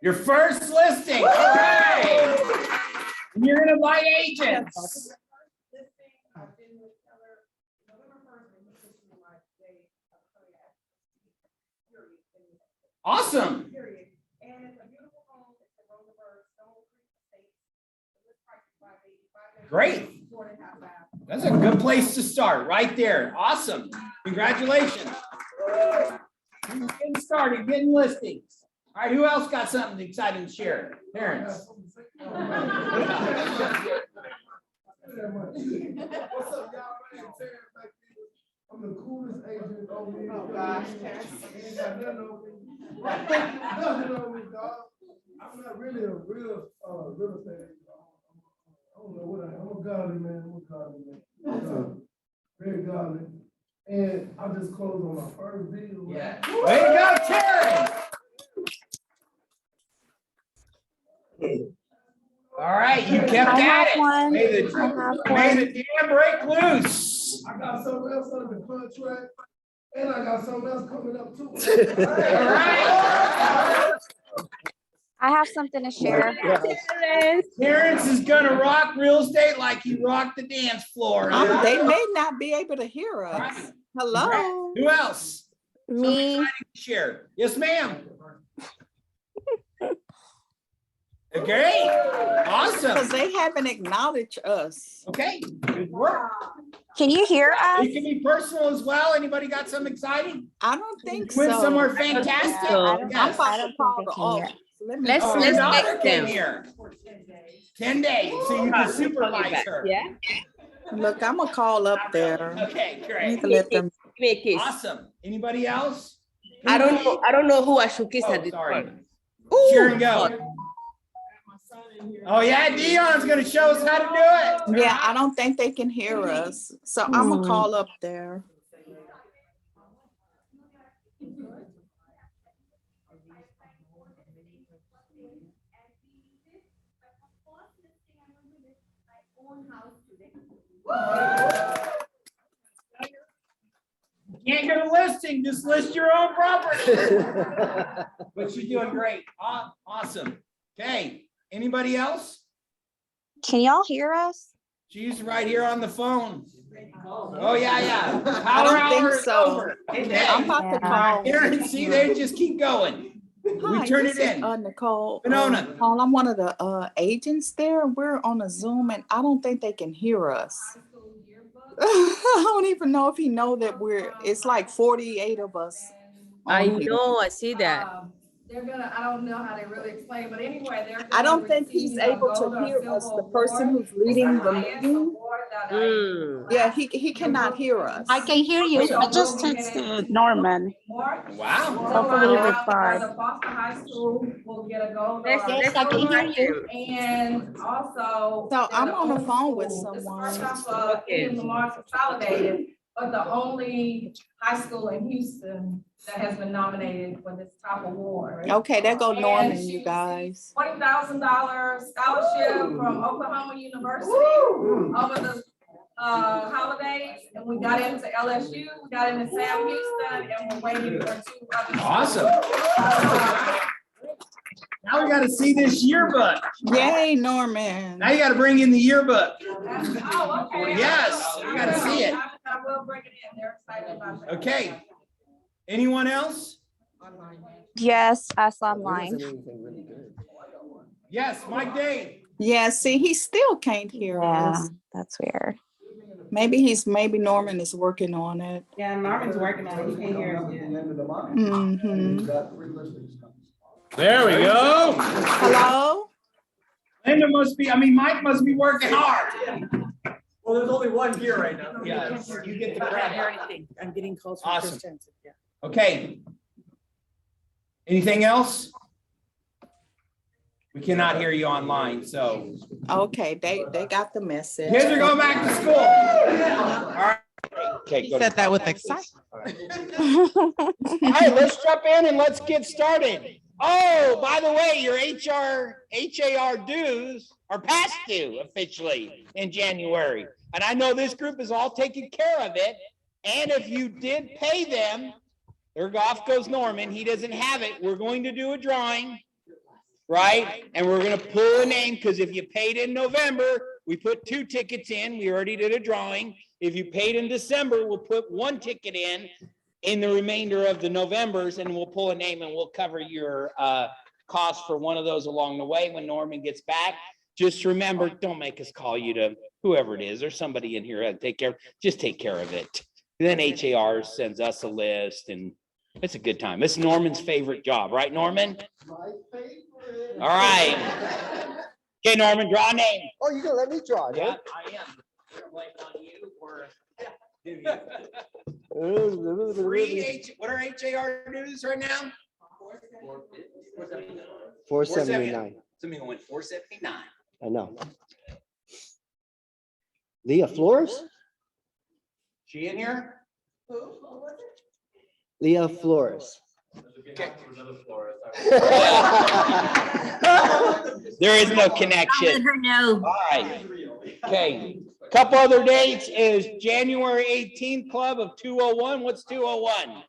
Your first listing. All right. And you're gonna buy agents. Awesome. Great. That's a good place to start right there. Awesome. Congratulations. Getting started, getting listings. All right, who else got something exciting to share? Parents. What's up, y'all? My name is Terrence back here. I'm the coolest agent on me. Oh gosh, ain't got nothing on me. Nothing on me, dog. I'm not really a real estate agent. I don't know what I am. I'm a godly man. I'm a godly man. Very godly. And I just closed on my first deal. Yeah. Way to go, Terrence. All right, you kept at it. May the dam break loose. I got something else under the contract, and I got something else coming up too. All right. I have something to share. Terrence is gonna rock real estate like he rocked the dance floor. They may not be able to hear us. Hello. Who else? Me. Share. Yes, ma'am. Great. Awesome. Because they haven't acknowledged us. Okay. Good work. Can you hear us? It can be personal as well. Anybody got something exciting? I don't think Went so. somewhere fantastic. I'm Yes. about to call the office. Let's Oh, your daughter text came them. here. 10 days, so you can supervise her. Yeah. Look, I'm gonna call up there. Okay, I need great. to let them. Give me a kiss. Awesome. Anybody else? I don't know who I should kiss Oh, at this sorry. point. Sure and go. Oh yeah, Dion's gonna show us how to do it. Yeah, I don't think they can hear us. So I'm gonna call up there. Can't get a listing, just list your own property. But you're doing great. Awesome. Okay, anybody else? Can y'all hear us? She's right here on the phone. Oh, yeah. I don't think hour is so. over. I'm Okay. about to call. Here, and see, they just keep going. Hi, turn this it is, in. Nicole. Winona. Paul, I'm one of the agents there. We're on a Zoom and I don't think they can hear us. I don't even know if he know that it's like 48 of us. I on here. know, I see that. They're gonna, I don't know how they really explain, but anyway, they're. I don't gonna think he's receive a able to gold or hear us, silver the person award. who's leading It's the highest meeting. award that I- Yeah, he cannot hear us. I can hear you. So I just we'll be getting texted Norman. March. Wow. Hopefully he So, replied. the Foster High School will get a gold. Let's or- Yes, I can hear you. And also. So I'm they're on the only phone with school- This is someone. first off, in Lamar Consolidated, but the only high school in Houston that has been nominated for this top award. Okay, there go And Norman, she you guys. $20,000 scholarship from Oklahoma University over the holidays, and we got into LSU, we got into Sam Houston, and we're waiting for 2 others. Awesome. Now we gotta see this yearbook. Yay, Norman. Now you gotta bring in the yearbook. Oh, okay. Yes, we gotta see it. I will bring it in, they're excited about that. Okay. Anyone else? Yes, us online. Yes, Mike Dave. Yeah, see, he still can't hear Yeah, us. that's weird. Maybe Norman is working on it. Yeah, Norman's working on it. He can't hear us yet. Mm-hmm. There we go. Hello? Mike must be working hard. Well, there's only one here right now. Yes, you get the I can't hear credit. anything. I'm getting close. Awesome. Yeah. Okay. Anything else? We cannot hear you online, so. Okay, they got the message. Kids are going back to school. All right. Okay, go Said that with excitement. All right, let's jump in and let's get started. Oh, by the way, your HAR dues are past due officially in January. And I know this group is all taking care of it. And if you did pay them, there off goes Norman. He doesn't have it. We're going to do a drawing right? And we're gonna pull a name, because if you paid in November, we put 2 tickets in. We already did a drawing. If you paid in December, we'll put 1 ticket in the remainder of the Novembers, and we'll pull a name and we'll cover your cost for one of those along the way when Norman gets back. Just remember, don't make us call you to whoever it is. There's somebody in here to take care. Just take care of it. And then HAR sends us a list, and it's a good time. It's Norman's favorite job, right, Norman? My favorite. All right. Okay, Norman, draw a name. Oh, you gonna let me draw, Yeah, huh? I am. Like on you or what are HAR dues right now? 479. Somebody went 479. I know. Leah Flores? She in here? Leah Flores. There is no connection. her know. All right. Okay. Couple other dates is January 18th Club of 201. What's 201?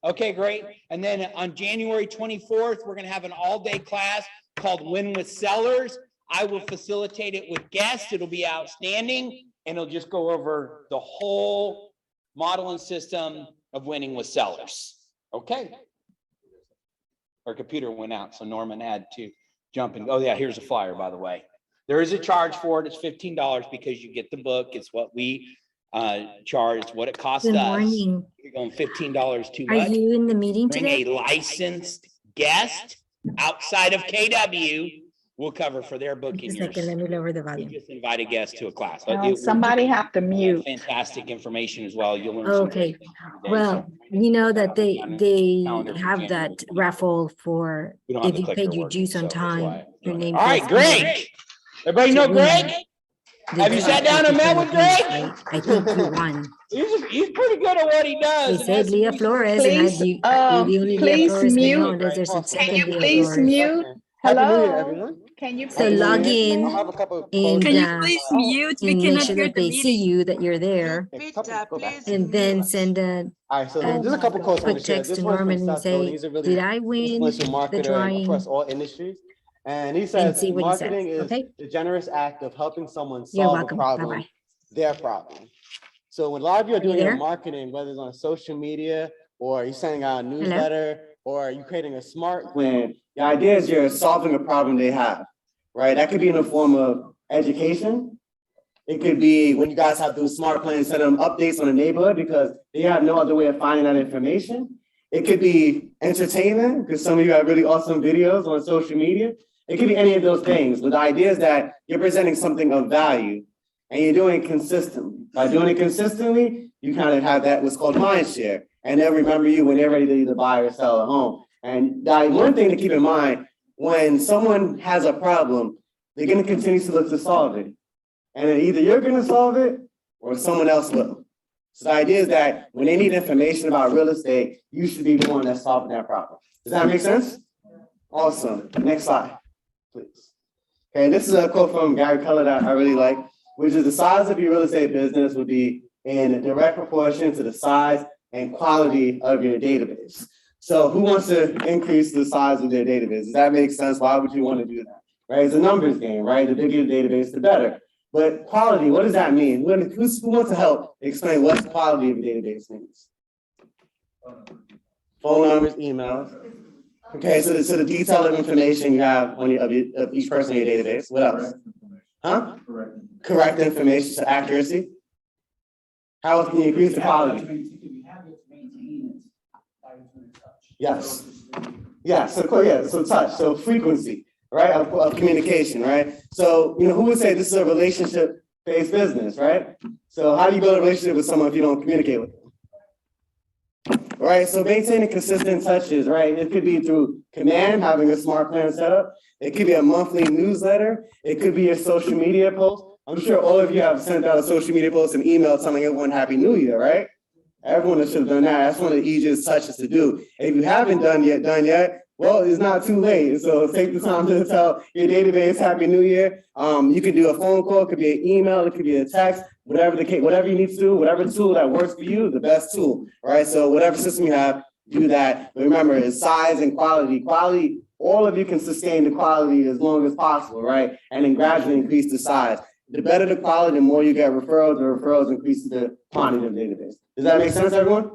Okay, great. And then on January 24th, we're gonna have an all-day class called Win with Sellers. I will facilitate it with guests. It'll be outstanding, and it'll just go over the whole model and system of winning with sellers. Okay. Our computer went out, so Norman had to jump in. Oh yeah, here's a flyer, by the way. There is a charge for it. It's $15 because you get the book. It's what we charge, it's what it costs us. Good morning. You're going $15 too Are much. you in the meeting Bring a today? licensed guest outside of KW. We'll cover for their book and Just a yours. second, let me lower the We volume. just invite a guest to a class. Somebody have to mute. Fantastic information as well. You'll learn. some Okay, great things every day. well, So, you know that they Calendar for have that January. raffle for, we don't have if the you clicker paid your working, dues on so that's time, why I'm your doing it. name. All right, goes- Greg. Everybody know Greg? the Have you dues sat are down and met with 50% Greg? right? I think you won. He's pretty good at what he does. They and said has some Leah research. Flores, and Please, you're the only Leah please Flores we know, mute. unless there's a Can second Can you Leah please Flores. mute? Happy New Year, Hello? everyone. Can you So please log mute in I have a couple of and, posts. mute? and make sure that they see you, that you're there, A couple- go back. and then send a All right, so there's a couple quotes I want quick to share. text This to one's from Norman and Seth Godin. say, He's a really did I win influential the marketer drawing? across all industries. And he And says, see what he says, marketing is okay? the generous act of helping someone You're solve a welcome. problem, Bye-bye. their problem. So when a lot of you are Are you doing your there? marketing, whether it's on social media, or you're sending out a newsletter, or you're creating a smart plan, the idea is you're solving a problem they have, right? That could be in the form of education. It could be when you guys have those smart plans, send them updates on the neighborhood because they have no other way of finding that information. It could be entertainment, because some of you have really awesome videos on social media. It could be any of those things, but the idea is that you're presenting something of value and you're doing it consistently. By doing it consistently, you kind of have that what's called mind share, and they'll remember you when they're ready to either buy or sell a home. And that one thing to keep in mind, when someone has a problem, they're gonna continue to look to solve it. And then either you're gonna solve it or someone else will. So the idea is that when they need information about real estate, you should be the one that's solving that problem. Does that make sense? Awesome. Next slide, please. Okay, this is a quote from Gary Keller that I really like, which is the size of your real estate business would be in direct proportion to the size and quality of your database. So who wants to increase the size of their database? Does that make sense? Why would you want to do that? Right? It's a numbers game, right? The bigger the database, the better. But quality, what does that mean? Who wants to help explain what quality of a database means? Phone numbers, emails. Okay, so the detail of information you have on of each person in your database. What else? Huh? Correct information, so accuracy. How else can you increase the quality? Yes. Yeah, so touch, so frequency, right, of communication, right? So, who would say this is a relationship-based business, right? So how do you build a relationship with someone if you don't communicate with them? Right, so maintaining consistent touches, right? It could be through command, having a smart plan set up. It could be a monthly newsletter. It could be a social media post. I'm sure all of you have sent out a social media post and email telling everyone Happy New Year, right? Everyone should have done that. That's one of the easiest touches to do. If you haven't done yet, well, it's not too late. So take the time to tell your database Happy New Year. You can do a phone call, it could be an email, it could be a text, whatever the case, whatever you need to do, whatever tool that works for you, the best tool, right? So whatever system you have, do that. But remember, it's size and quality. Quality all of you can sustain the quality as long as possible, right? And then gradually increase the size. The better the quality, the more you get referrals, the referrals increase the quantity of database. Does that make sense, everyone?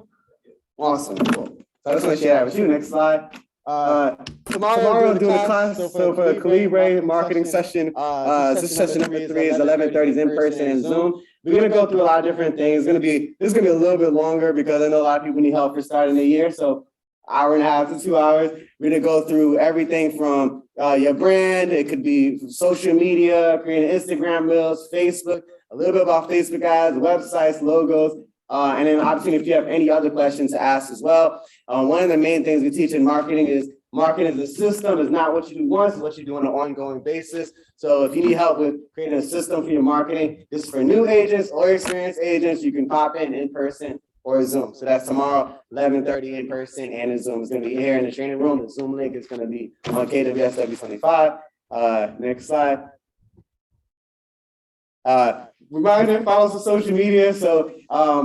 Awesome, cool. So I just want to share that with you. Next slide. Tomorrow we're doing a class. So for the Calibre marketing session, this session number 3 is 11:30 is in person and Zoom. We're gonna go through a lot of different things. This is gonna be a little bit longer because I know a lot of people need help for starting the year. So hour and a half to 2 hours. We're gonna go through everything from your brand. It could be social media, creating Instagram reels, Facebook, a little bit about Facebook ads, websites, logos, and then obviously if you have any other questions to ask as well. One of the main things we teach in marketing is a system. It's not what you do once, it's what you do on an ongoing basis. So if you need help with creating a system for your marketing, this is for new agents or experienced agents. You can pop in person or Zoom. So that's tomorrow, 11:30 in person and in Zoom. It's gonna be here in the training room. The Zoom link is gonna be on KWSW25. Next slide. Reminder, follow us on social media. So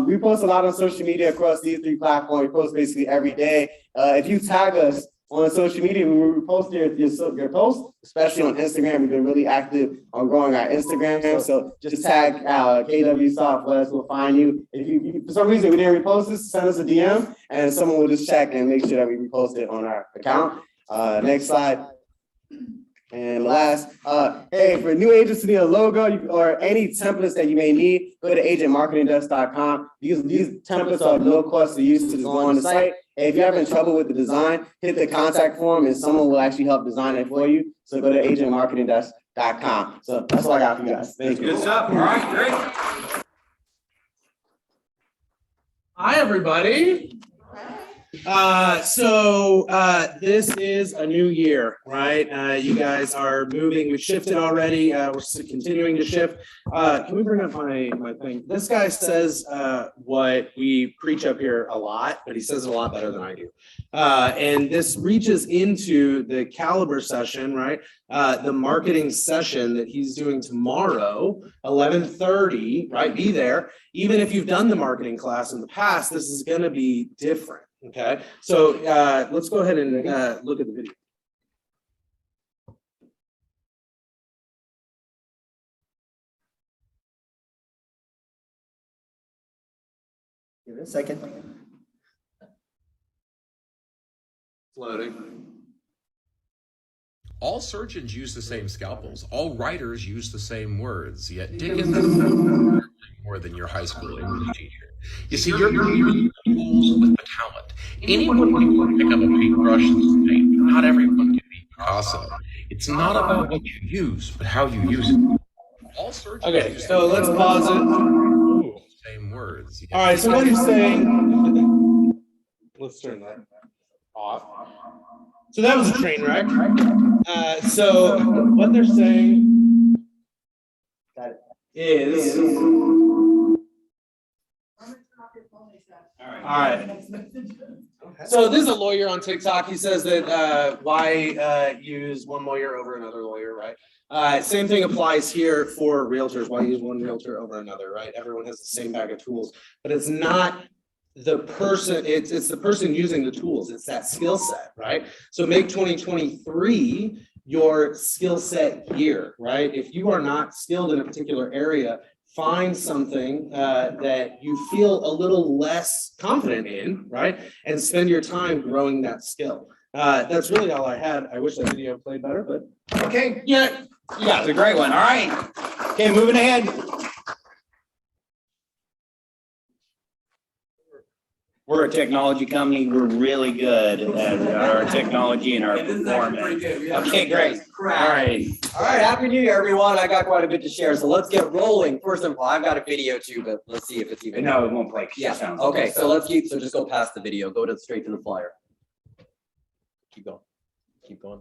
we post a lot on social media across these 3 platforms. We post basically every day. If you tag us on social media, when we repost your posts, especially on Instagram, we've been really active on growing our Instagram. So just tag KW Southwest, we'll find you. If you for some reason we didn't repost this, send us a DM and someone will just check and make sure that we repost it on our account. Next slide. And last, hey, for new agents to need a logo or any templates that you may need, go to agentmarketingdesk.com. These templates are no cost to use to just go on the site. And if you're having trouble with the design, hit the contact form and someone will actually help design it for you. So go to agentmarketingdesk.com. So that's all I got for you guys. Thank you. Good stuff. All right, great. Hi, everybody. This is a new year, right? You guys are moving. We've shifted already. We're continuing to shift. Can we bring up my thing? This guy says what we preach up here a lot, but he says it a lot better than I do. And this reaches into the Calibre session, right? The marketing session that he's doing tomorrow, 11:30, right? Be there. Even if you've done the marketing class in the past, this is going to be different. Okay, so let's go ahead and look at the video. Give it a second. Floating. All surgeons use the same scalpels. All writers use the same words. Yet Dickens is more than your high school English teacher. You see, you're using tools with the talent. Anyone can pick up a paintbrush and paint. Not everyone can be Picasso. It's not about what you use, but how you use it. All surgeons Okay, use so let's pause it. Same words. All right, so what he's saying, let's turn that off. So that was a train wreck. So what they're saying is, all right. So this is a lawyer on TikTok. He says that why use one lawyer over another lawyer, right? Same thing applies here for realtors. Why use one realtor over another, right? Everyone has the same bag of tools, but it's not the person, it's the person using the tools. It's that skill set, right? So make 2023 your skill set year, right? If you are not skilled in a particular area, find something that you feel a little less confident in, right? And spend your time growing that skill. That's really all I had. I wish that video played better, but. Okay, yeah, it's a great one. All right. Okay, moving ahead. We're a technology company. We're really good at our technology and our performance. Okay, great. All right. All right, happy new year, everyone. I got quite a bit to share, so let's get rolling. First of all, I've got a video too, but let's see if it's even. No, it won't play. Yeah, okay, so let's keep, so just go past the video, go to straight to the flyer. Keep going, keep going.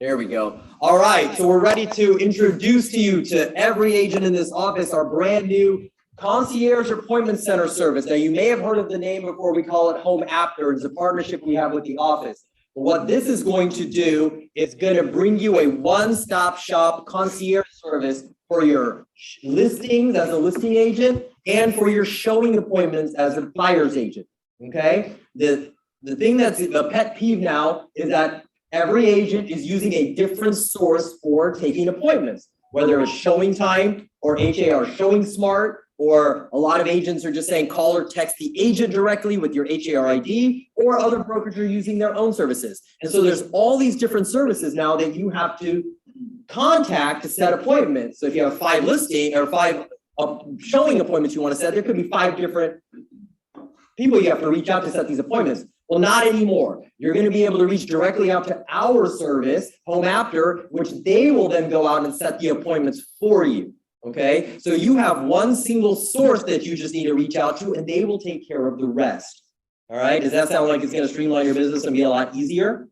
There we go. All right, so we're ready to introduce to you, to every agent in this office, our brand new Concierge Appointment Center service. Now, you may have heard of the name before. We call it Home After. It's a partnership we have with the office. But what this is going to do is going to bring you a one-stop shop concierge service for your listings as a listing agent and for your showing appointments as a buyer's agent. Okay? The the thing that's the pet peeve now is that every agent is using a different source for taking appointments, whether it's Showing Time or HAR Showing Smart, or a lot of agents are just saying call or text the agent directly with your HAR ID, or other brokers are using their own services. And so there's all these different services now that you have to contact to set appointments. So if you have 5 listing or 5 showing appointments you want to set, there could be 5 different people you have to reach out to set these appointments. Well, not anymore. You're going to be able to reach directly out to our service, Home After, which they will then go out and set the appointments for you. Okay, so you have one single source that you just need to reach out to, and they will take care of the rest. All right, does that sound like it's going to streamline your business and be a lot easier?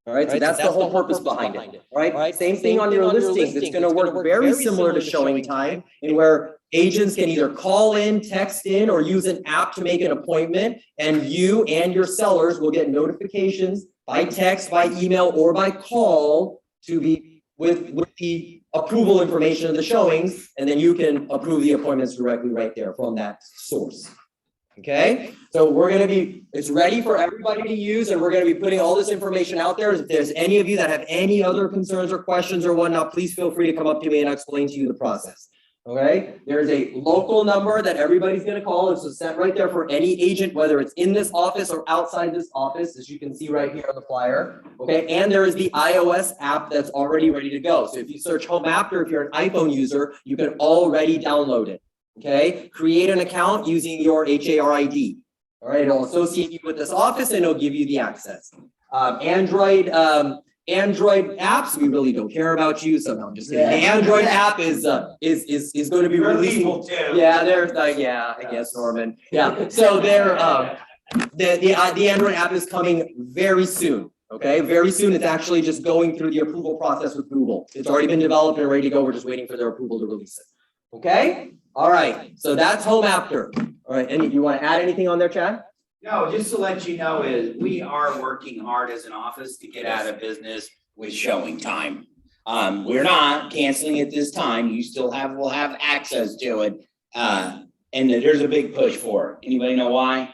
All right, so that's the whole purpose behind it. All right, same thing on your listings. It's going to work very similar to Showing Time, and where agents can either call in, text in, or use an app to make an appointment, and you and your sellers will get notifications by text, by email, or by call to be with the approval information of the showings, and then you can approve the appointments directly right there from that source. Okay, so it's ready for everybody to use, and we're gonna be putting all this information out there. If there's any of you that have any other concerns or questions or whatnot, please feel free to come up to me and I'll explain to you the process. Okay, there's a local number that everybody's gonna call. It's set right there for any agent, whether it's in this office or outside this office, as you can see right here on the flyer. Okay, and there is the iOS app that's already ready to go. So if you search Home After, if you're an iPhone user, you can already download it. Okay, create an account using your HAR ID. All right, it'll associate you with this office and it'll give you the access. Android apps, we really don't care about you, so no, I'm just kidding. The Android app is going to be releasing. Yeah, there's yeah, I guess, Norman. Yeah, so the Android app is coming very soon. Okay, very soon. It's actually just going through the approval process with Google. It's already been developed and ready to go. We're just waiting for their approval to release it. Okay, all right. So that's Home After. All right, and you want to add anything on there, Chad? No, just to let you know is we are working hard as an office to get out of business with Showing Time. We're not canceling it this time. You still will have access to it. And there's a big push for it. Anybody know why?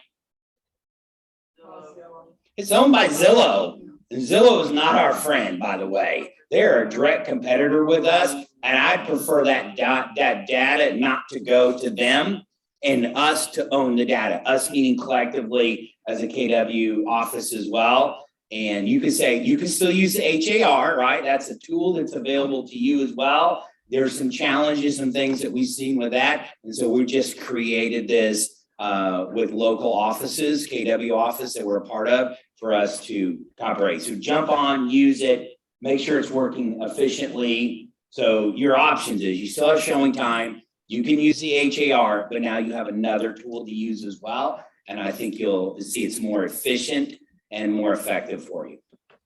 It's owned by Zillow. And Zillow is not our friend, by the way. They're a direct competitor with us, and I prefer that data not to go to them and us to own the data, us meaning collectively as a KW office as well. And you can say, you can still use the HAR, right? That's a tool that's available to you as well. There's some challenges and things that we've seen with that. And so we just created this with local offices, KW office that we're a part of, for us to operate. So jump on, use it, make sure it's working efficiently. So your options is you still have Showing Time, you can use the HAR, but now you have another tool to use as well. And I think you'll see it's more efficient and more effective for you.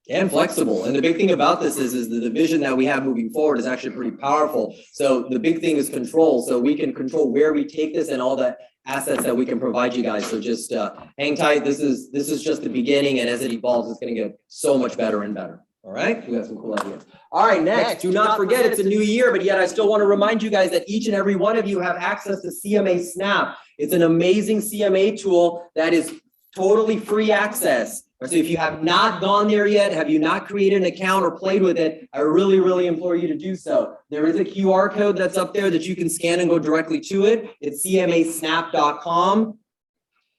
And flexible. And the big thing about this is the vision that we have moving forward is actually pretty powerful. So the big thing is control. So we can control where we take this and all the assets that we can provide you guys. So just hang tight. This is just the beginning. And as it evolves, it's going to get so much better and better. All right, we have some cool ideas. All right, next, do not forget it's a new year, but yet I still want to remind you guys that each and every one of you have access to CMA Snap. It's an amazing CMA tool that is totally free access. So if you have not gone there yet, have you not created an account or played with it, I really, really implore you to do so. There is a QR code that's up there that you can scan and go directly to it. It's cmasnap.com.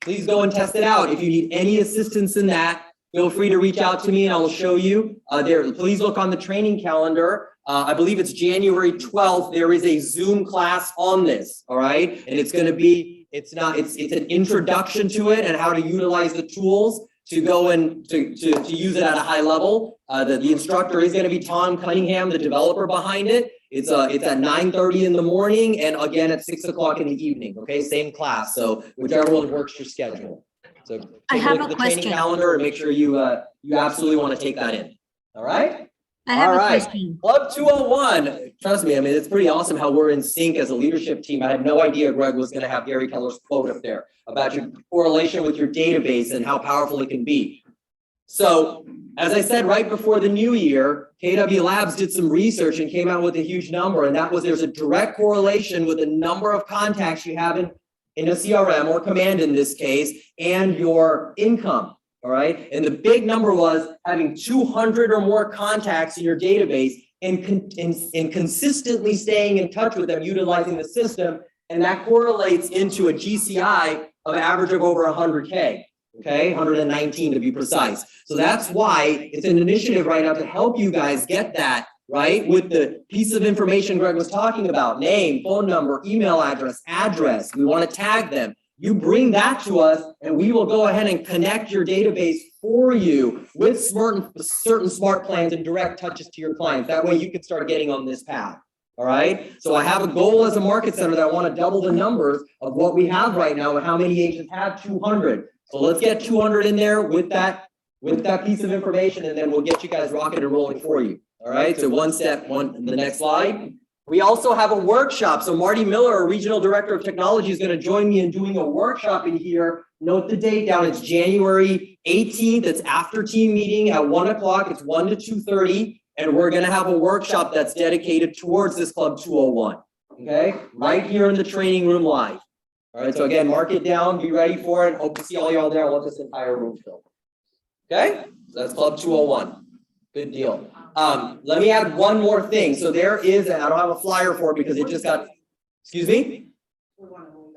Please go and test it out. If you need any assistance in that, feel free to reach out to me and I'll show you. Please look on the training calendar. I believe it's January 12th. There is a Zoom class on this, all right? And it's going to be, it's an introduction to it and how to utilize the tools to go and to use it at a high level. The instructor is going to be Tom Cunningham, the developer behind it. It's at 9:30 in the morning and again at 6 o'clock in the evening. Okay, same class. So whichever one works your schedule. So take a look at the training calendar and make sure you absolutely want to take that in. All right. I have a question. Club 201. Trust me, I mean, it's pretty awesome how we're in sync as a leadership team. I had no idea Greg was going to have Gary Keller's quote up there about your correlation with your database and how powerful it can be. So, as I said, right before the new year, KW Labs did some research and came out with a huge number, and that was there's a direct correlation with the number of contacts you have in a CRM or Command in this case, and your income. all right? And the big number was having 200 or more contacts in your database and consistently staying in touch with them, utilizing the system. And that correlates into a GCI of average of over 100K, okay? 119 to be precise. So that's why it's an initiative right now to help you guys get that, right? With the piece of information Greg was talking about, name, phone number, email address. We want to tag them. You bring that to us and we will go ahead and connect your database for you with certain smart plans and direct touches to your clients. That way you can start getting on this path. All right. So I have a goal as a market center that I want to double the numbers of what we have right now and how many agents have 200. So let's get 200 in there with that piece of information, and then we'll get you guys rocking and rolling for you. All right. So the next slide. We also have a workshop. So Marty Miller, our Regional Director of Technology, is going to join me in doing a workshop in here. Note the date down. It's January 18th. It's after team meeting at 1 o'clock. It's 1 to 2:30. And we're going to have a workshop that's dedicated towards this Club 201. Okay. Right here in the training room live. All right. So again, mark it down. Be ready for it. Hope to see all y'all there. I want this entire room filled. Okay. So that's Club 201. Good deal. Let me add one more thing. So there is, I don't have a flyer for it because it just got, excuse me?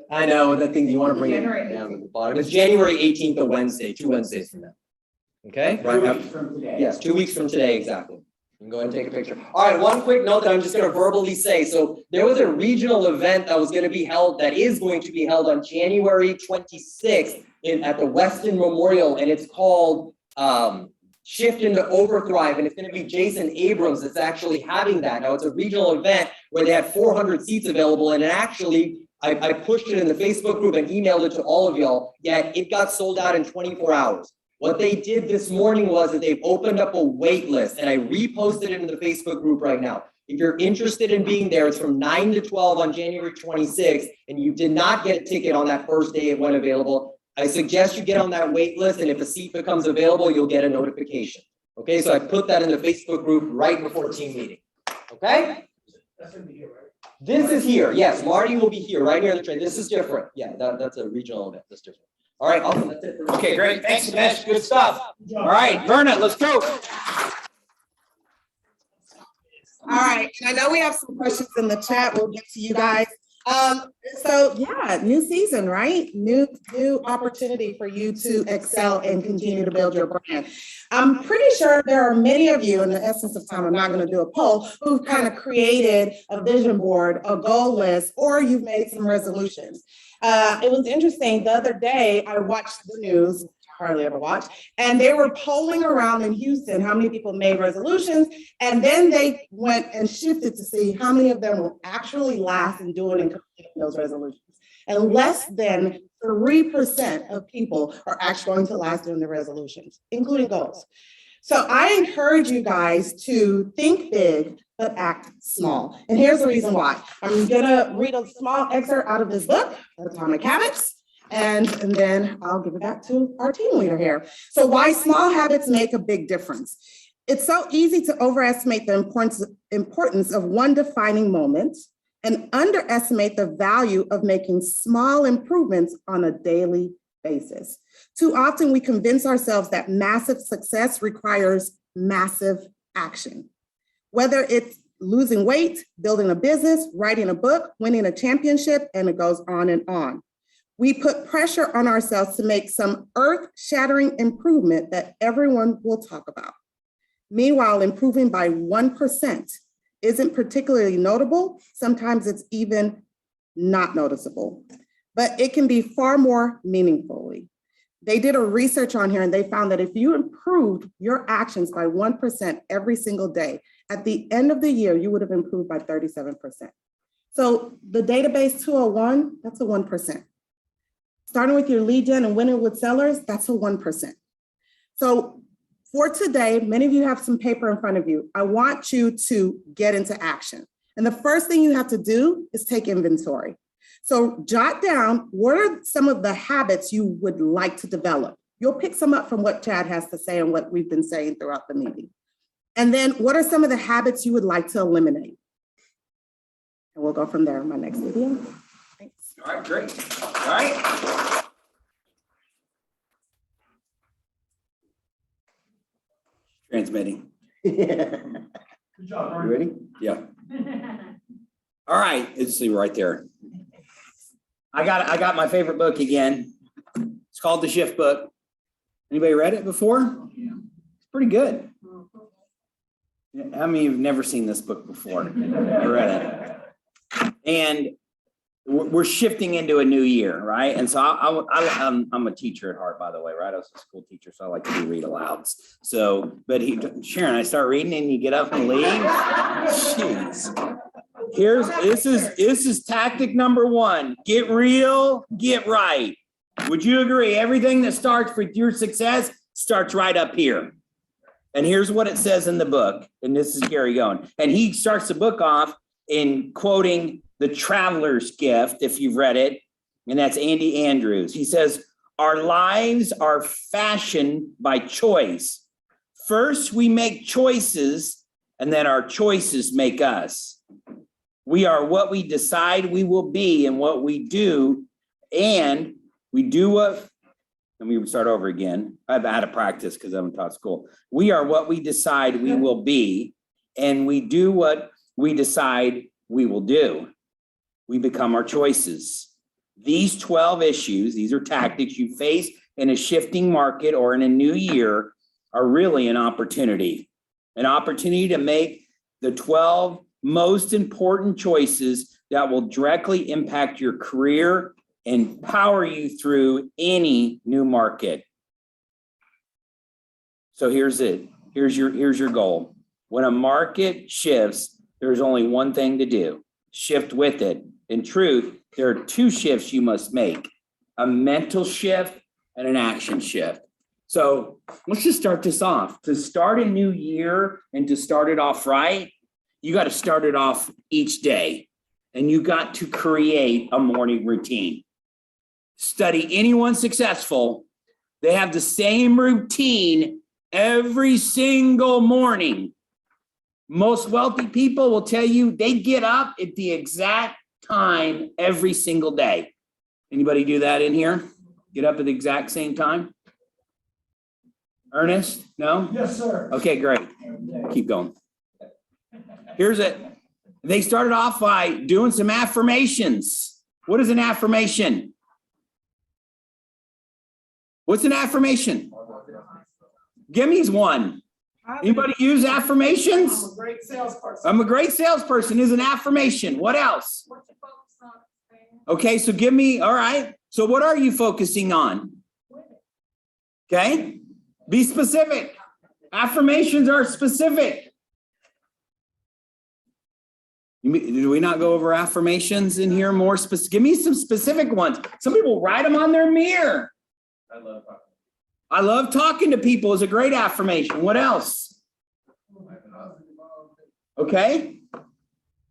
I know that thing you want to bring it down to the bottom. It's January 18th, a Wednesday, 2 Wednesdays from now. Okay? Right. 2 weeks from today. Yes, 2 weeks from today, exactly. You can go ahead and take a picture. All right, one quick note that I'm just going to verbally say. So there was a regional event that was going to be held, that is going to be held on January 26th at the Weston Memorial, and it's called Shift into Overthrive, and it's going to be Jason Abrams that's actually having that. Now, it's a regional event where they had 400 seats available, and actually, I pushed it in the Facebook group and emailed it to all of y'all, yet it got sold out in 24 hours. What they did this morning was that they've opened up a wait list, and I reposted it in the Facebook group right now. If you're interested in being there, it's from 9 to 12 on January 26th, and you did not get a ticket on that first day it went available. I suggest you get on that wait list, and if a seat becomes available, you'll get a notification. Okay, so I put that in the Facebook group right before team meeting. Okay? That's in here, right? This is here. Yes, Marty will be here right near the train. This is different. Yeah, that's a regional event. That's different. All right, awesome. That's it. Okay, great. Thanks, Dinesh. Good stuff. All right, Verna, let's go. All right, and I know we have some questions in the chat. We'll get to you guys. So yeah, new season, right? New opportunity for you to excel and continue to build your brand. I'm pretty sure there are many of you, in the essence of time, I'm not going to do a poll, who've kind of created a vision board, a goal list, or you've made some resolutions. It was interesting. The other day, I watched the news, hardly ever watch, and they were polling around in Houston how many people made resolutions, and then they went and shifted to see how many of them will actually last in doing and completing those resolutions. And less than 3% of people are actually going to last doing the resolutions, including goals. So I encourage you guys to think big, but act small. And here's the reason why. I'm gonna read a small excerpt out of this book, Atomic Habits. And then I'll give it back to our team leader here. So why small habits make a big difference. It's so easy to overestimate the importance of one defining moment and underestimate the value of making small improvements on a daily basis. Too often we convince ourselves that massive success requires massive action. Whether it's losing weight, building a business, writing a book, winning a championship, and it goes on and on. We put pressure on ourselves to make some earth-shattering improvement that everyone will talk about. Meanwhile, improving by 1% isn't particularly notable. Sometimes it's even not noticeable, but it can be far more meaningfully. They did a research on here and they found that if you improved your actions by 1% every single day, at the end of the year, you would have improved by 37%. So the database 201, that's a 1%. Starting with your lead gen and winning with sellers, that's a 1%. So for today, many of you have some paper in front of you. I want you to get into action. And the first thing you have to do is take inventory. So jot down, what are some of the habits you would like to develop? You'll pick some up from what Chad has to say and what we've been saying throughout the meeting. And then what are some of the habits you would like to eliminate? And we'll go from there in my next video. Thanks. All right, great. All right. transmitting. Good job, You Brian. ready? Yeah. All right, let's see right there. I got my favorite book again. It's called The Shift Book. Anybody read it before? It's pretty good. How many have never seen this book before? I read it. And we're shifting into a new year, right? And so I'm a teacher at heart, by the way, right? I was a school teacher, so I like to do read alouds. So, but Sharon, I start reading and you get up and leave. Jeez. This is tactic number one. Get real, get right. Would you agree? Everything that starts with your success starts right up here. And here's what it says in the book. And this is Gary going. And he starts the book off in quoting The Traveler's Gift, if you've read it. And that's Andy Andrews. He says, our lives are fashioned by choice. First, we make choices, and then our choices make us. We are what we decide we will be and what we do. And we do what, let me start over again. I've had to practice because I haven't taught school. We are what we decide we will be, and we do what we decide we will do. We become our choices. These 12 issues, these are tactics you face in a shifting market or in a new year, are really an opportunity to make the 12 most important choices that will directly impact your career and power you through any new market. So here's it. Here's your goal. When a market shifts, there's only one thing to do. Shift with it. In truth, there are two shifts you must make: a mental shift and an action shift. So let's just start this off. To start a new year and to start it off right, you got to start it off each day, and you got to create a morning routine. Study anyone successful. They have the same routine every single morning. Most wealthy people will tell you they get up at the exact time every single day. Anybody do that in here? Get up at the exact same time? Ernest? No? Yes, sir. Okay, great. Keep going. Here's it. They started off by doing some affirmations. What is an affirmation? What's an affirmation? Give me one. Anybody use affirmations? I'm a great salesperson. I'm a great salesperson is an affirmation. What else? Okay, so give me, all right. So what are you focusing on? Okay, be specific. Affirmations are specific. Do we not go over affirmations in here more specific? Give me some specific ones. Some people write them on their mirror. I love talking to people is a great affirmation. What else? Okay.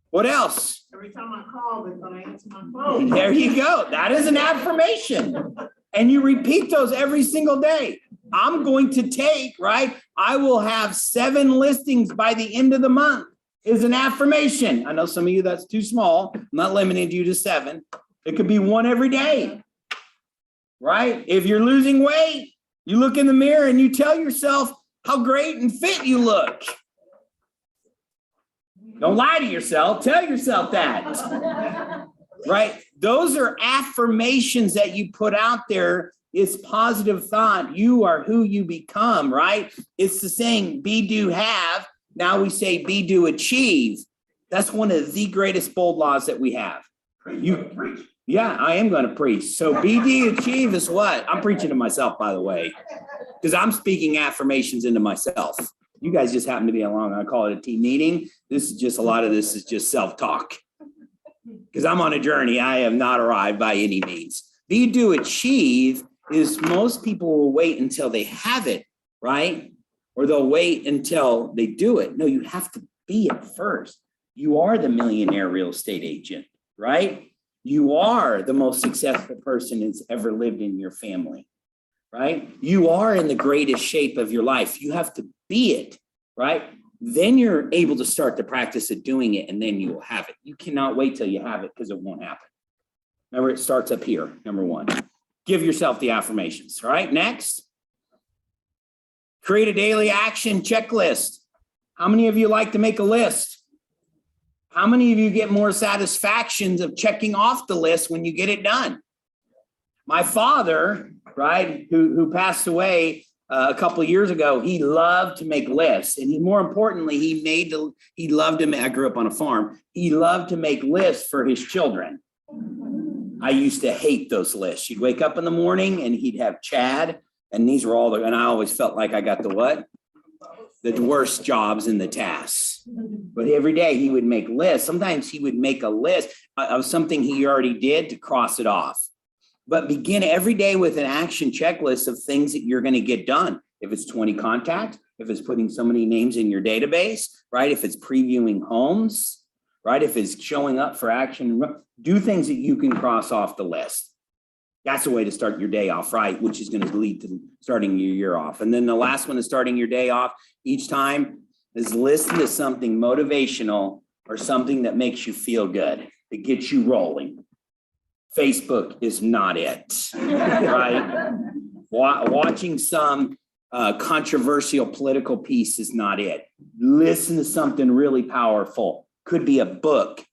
What else? Every time I call, they're gonna answer my phone. There you go. That is an affirmation. And you repeat those every single day. I'm going to take, right? I will have 7 listings by the end of the month is an affirmation. I know some of you that's too small. I'm not limiting you to 7. It could be 1 every day, right? If you're losing weight, you look in the mirror and you tell yourself how great and fit you look. Don't lie to yourself. Tell yourself that, right? Those are affirmations that you put out there. It's positive thought. You are who you become, right? It's the saying, be, do, have. Now we say be, do, achieve. That's one of the greatest bold laws that we have. Yeah, I am going to preach. So be, do, achieve is what? I'm preaching to myself, by the way, because I'm speaking affirmations into myself. You guys just happen to be along. I call it a team meeting. This is just a lot of this is just self-talk because I'm on a journey. I have not arrived by any means. Be, do, achieve is most people will wait until they have it, right? Or they'll wait until they do it. No, you have to be it first. You are the millionaire real estate agent, right? You are the most successful person that's ever lived in your family, right? You are in the greatest shape of your life. You have to be it, right? Then you're able to start the practice of doing it, and then you will have it. You cannot wait till you have it because it won't happen. Remember, it starts up here, number 1. Give yourself the affirmations, all right? Next. Create a daily action checklist. How many of you like to make a list? How many of you get more satisfactions of checking off the list when you get it done? My father, right, who passed away a couple of years ago, he loved to make lists. And more importantly, he loved to, I grew up on a farm. He loved to make lists for his children. I used to hate those lists. You'd wake up in the morning and he'd have Chad, and these were all and I always felt like I got the what? The worst jobs in the tasks. But every day he would make lists. Sometimes he would make a list of something he already did to cross it off. But begin every day with an action checklist of things that you're going to get done. If it's 20 contacts, if it's putting so many names in your database, right? If it's previewing homes, right? If it's showing up for action, do things that you can cross off the list. That's a way to start your day off, right? Which is going to lead to starting your year off. And then the last one is starting your day off each time is listen to something motivational or something that makes you feel good, that gets you rolling. Facebook is not it, right? Watching some controversial political piece is not it. Listen to something really powerful. Could be a book.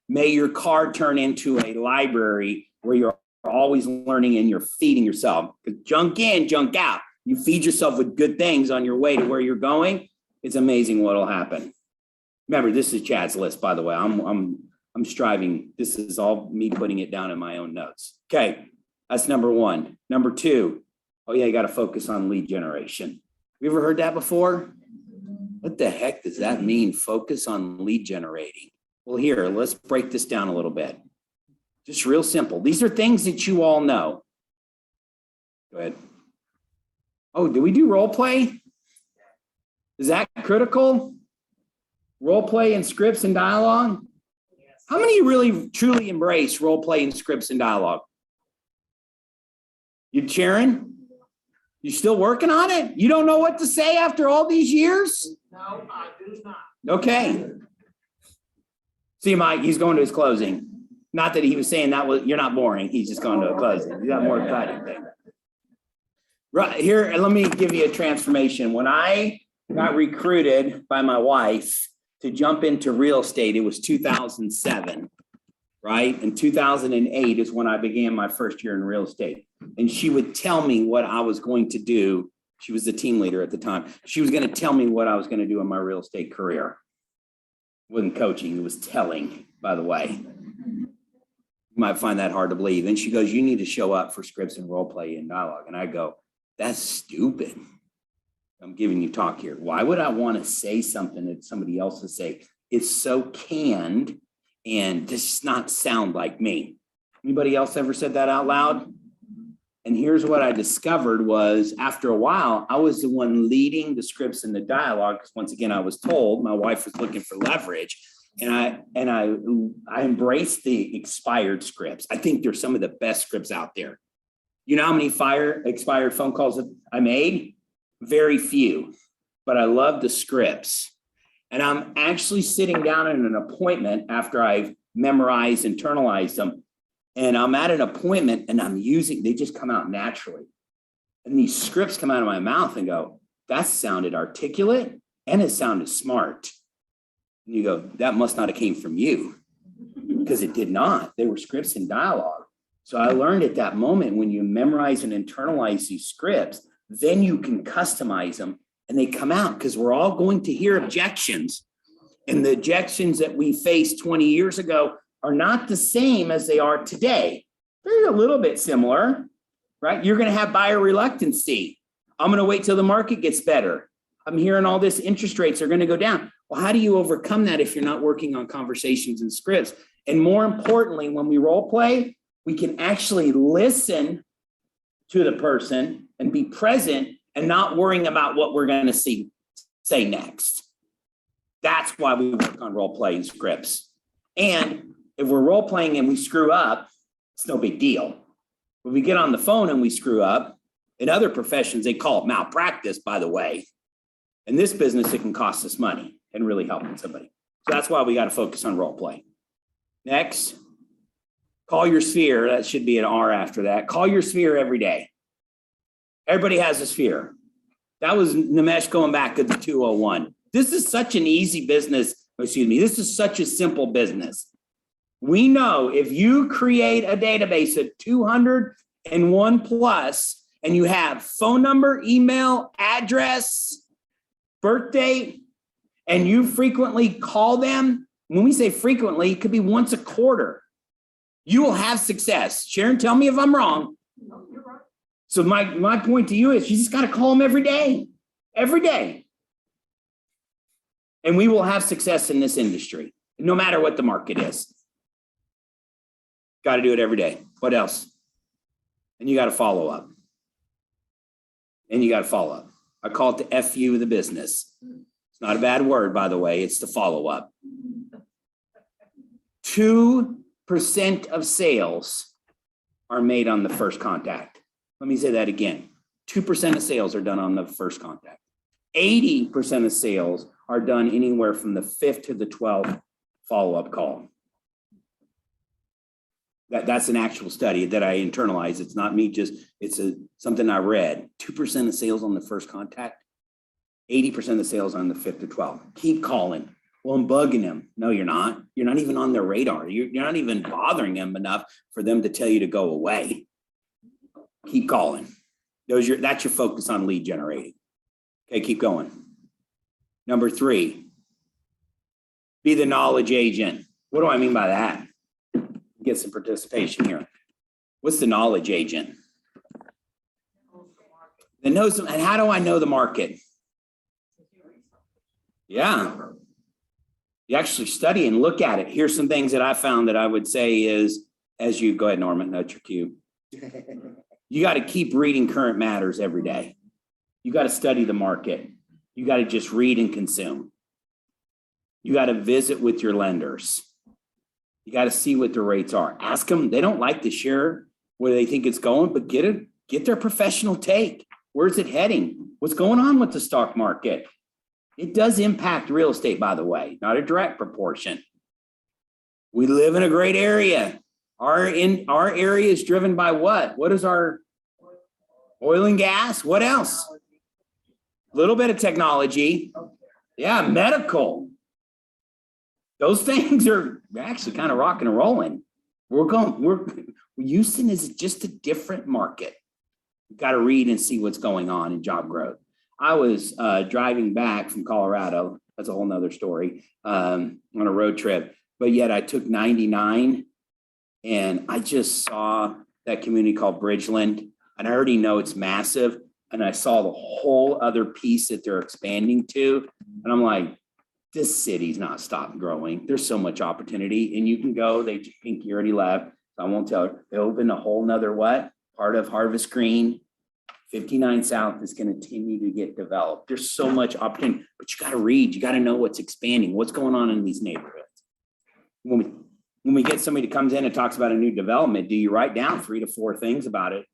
May your car turn into a library where you're always learning and you're feeding yourself. Junk in, junk out. You feed yourself with good things on your way to where you're going. It's amazing what'll happen. Remember, this is Chad's list, by the way. I'm striving. This is all me putting it down in my own notes. Okay, that's number one. Number two, oh yeah, you got to focus on lead generation. Have you ever heard that before? What the heck does that mean? Focus on lead generating. Well, here, let's break this down a little bit. Just real simple. These are things that you all know. Go ahead. Oh, do we do role play? Is that critical? Role play and scripts and dialogue? How many really truly embrace role play and scripts and dialogue? You, Sharon? You still working on it? You don't know what to say after all these years? No, I do not. Okay. See, Mike, he's going to his closing. Not that he was saying that was you're not boring. He's just going to a closing. You got more exciting thing. Right here, let me give you a transformation. When I got recruited by my wife to jump into real estate, it was 2007, right? And 2008 is when I began my first year in real estate. And she would tell me what I was going to do. She was the team leader at the time. She was going to tell me what I was going to do in my real estate career. It wasn't coaching, it was telling, by the way. You might find that hard to believe. And she goes, you need to show up for scripts and role play and dialogue. And I go, that's stupid. I'm giving you talk here. Why would I want to say something that somebody else would say? It's so canned and does not sound like me. Anybody else ever said that out loud? And here's what I discovered was after a while, I was the one leading the scripts and the dialogue. Because once again, I was told my wife was looking for leverage. And I embraced the expired scripts. I think they're some of the best scripts out there. You know how many expired phone calls I made? Very few, but I love the scripts. And I'm actually sitting down in an appointment after I've memorized, internalized them. And I'm at an appointment and they just come out naturally. And these scripts come out of my mouth and go, that sounded articulate and it sounded smart. And you go, that must not have came from you, because it did not. They were scripts and dialogue. So I learned at that moment, when you memorize and internalize these scripts, then you can customize them and they come out, because we're all going to hear objections. And the objections that we faced 20 years ago are not the same as they are today. They're a little bit similar, right? You're going to have buyer reluctancy. I'm going to wait till the market gets better. I'm hearing all this interest rates are going to go down. Well, how do you overcome that if you're not working on conversations and scripts? And more importantly, when we role play, we can actually listen to the person and be present and not worrying about what we're going to say next. That's why we work on role play and scripts. And if we're role playing and we screw up, it's no big deal. When we get on the phone and we screw up, in other professions, they call it malpractice, by the way. In this business, it can cost us money and really helping somebody. So that's why we got to focus on role play. Next, call your sphere. That should be an R after that. Call your sphere every day. Everybody has a sphere. That was Nimesh going back to the 201. This is such an easy business. Excuse me. This is such a simple business. We know if you create a database of 201 plus and you have phone number, email, address, birth date, and you frequently call them, when we say frequently, it could be once a quarter. You will have success. Sharon, tell me if I'm wrong. So my point to you is you just got to call them every day. And we will have success in this industry, no matter what the market is. Got to do it every day. What else? And you got to follow up. I call it the FU of the business. It's not a bad word, by the way. It's the follow up. 2% of sales are made on the first contact. Let me say that again. 2% of sales are done on the first contact. 80% of sales are done anywhere from the 5th to the 12th follow-up call. That's an actual study that I internalized. It's not me, it's something I read. 2% of sales on the first contact, 80% of sales on the 5th to 12th. Keep calling. Well, I'm bugging them. No, you're not. You're not even on their radar. You're not even bothering them enough for them to tell you to go away. Keep calling. That's your focus on lead generating. Okay, keep going. Number 3, be the knowledge agent. What do I mean by that? Get some participation here. What's the knowledge agent? That knows them. And how do I know the market? Yeah. You actually study and look at it. Here's some things that I found that I would say is, as you go ahead, Norman, note your cue. You got to keep reading current matters every day. You got to study the market. You got to just read and consume. You got to visit with your lenders. You got to see what the rates are. Ask them. They don't like to share where they think it's going, but get their professional take. Where's it heading? What's going on with the stock market? It does impact real estate, by the way, not a direct proportion. We live in a great area. Our area is driven by what? What is our oil and gas? What else? A little bit of technology. Yeah, medical. Those things are actually kind of rocking and rolling. Houston is just a different market. You've got to read and see what's going on in job growth. I was driving back from Colorado. That's a whole nother story, on a road trip. But yet I took 99 and I just saw that community called Bridgeland. And I already know it's massive. And I saw the whole other piece that they're expanding to. And I'm like, this city's not stopped growing. There's so much opportunity. And you can go, Pinky already left. So I won't tell her. They opened a whole nother part of Harvest Green. 59 South is going to continue to get developed. There's so much opportunity, but you got to read. You got to know what's expanding, what's going on in these neighborhoods. When we get somebody that comes in and talks about a new development, do you write down 3 to 4 things about it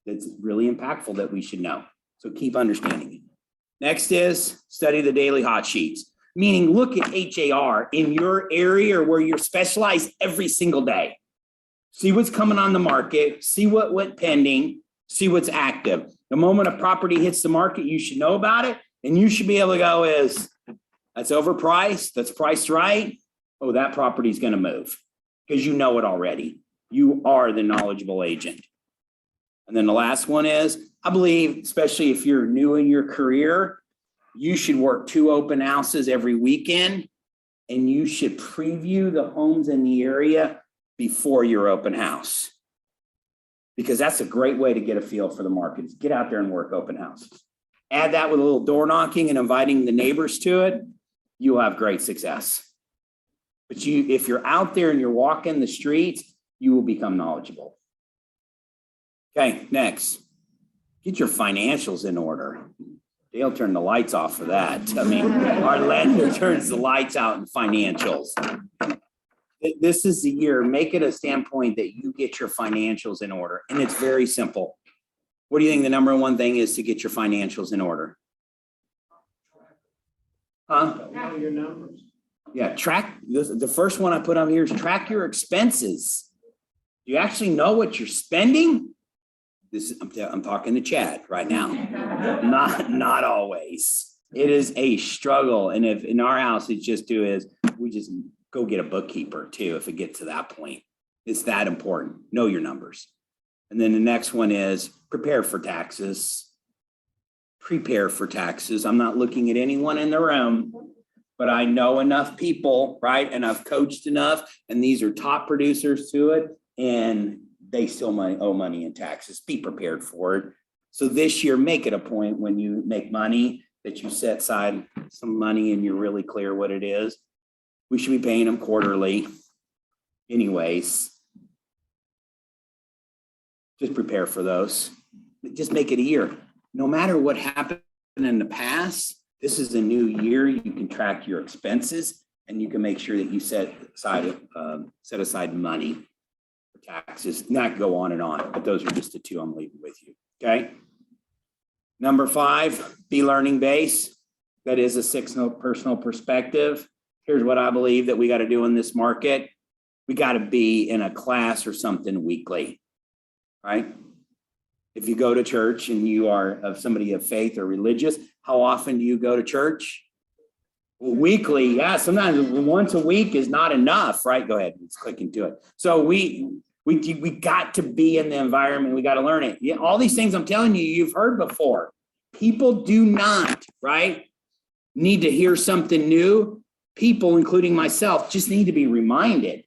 that's really impactful that we should know? So keep understanding it. Next is study the daily hot sheets, meaning look at HAR in your area or where you're specialized every single day. See what's coming on the market, see what went pending, see what's active. The moment a property hits the market, you should know about it. And you should be able to go that's overpriced, that's priced right. Oh, that property's going to move because you know it already. You are the knowledgeable agent. And then the last one is, I believe, especially if you're new in your career, you should work 2 open houses every weekend and you should preview the homes in the area before your open house. Because that's a great way to get a feel for the market. Is get out there and work open houses. Add that with a little door knocking and inviting the neighbors to it, you'll have great success. But if you're out there and you're walking the streets, you will become knowledgeable. Okay, next. Get your financials in order. They'll turn the lights off for that. I mean, our lender turns the lights out in financials. This is the year. Make it a standpoint that you get your financials in order. And it's very simple. What do you think the number one thing is to get your financials in order? Huh? Your numbers. Yeah, track. The first one I put on here is track your expenses. Do you actually know what you're spending? I'm talking to Chad right now. Not always. It is a struggle. And if in our house, we just go get a bookkeeper too, if it gets to that point. It's that important. Know your numbers. And then the next one is prepare for taxes. Prepare for taxes. I'm not looking at anyone in the room, but I know enough people, right? And I've coached enough, and these are top producers to it, and they still owe money in taxes. Be prepared for it. So this year, make it a point when you make money that you set aside some money and you're really clear what it is. We should be paying them quarterly anyways. Just prepare for those. Just make it a year. No matter what happened in the past, this is a new year. You can track your expenses and you can make sure that you set aside money for taxes. Not go on and on, but those are just the two I'm leaving with you. Okay. Number 5, be learning based. That is a 6-note personal perspective. Here's what I believe that we got to do in this market. We got to be in a class or something weekly. Right? If you go to church and you are of somebody of faith or religious, how often do you go to church? Well, weekly, yeah. Sometimes once a week is not enough, right? Go ahead, it's clicking to it. So we got to be in the environment. We got to learn it. Yeah, all these things I'm telling you, you've heard before. People do not, right, need to hear something new. People, including myself, just need to be reminded.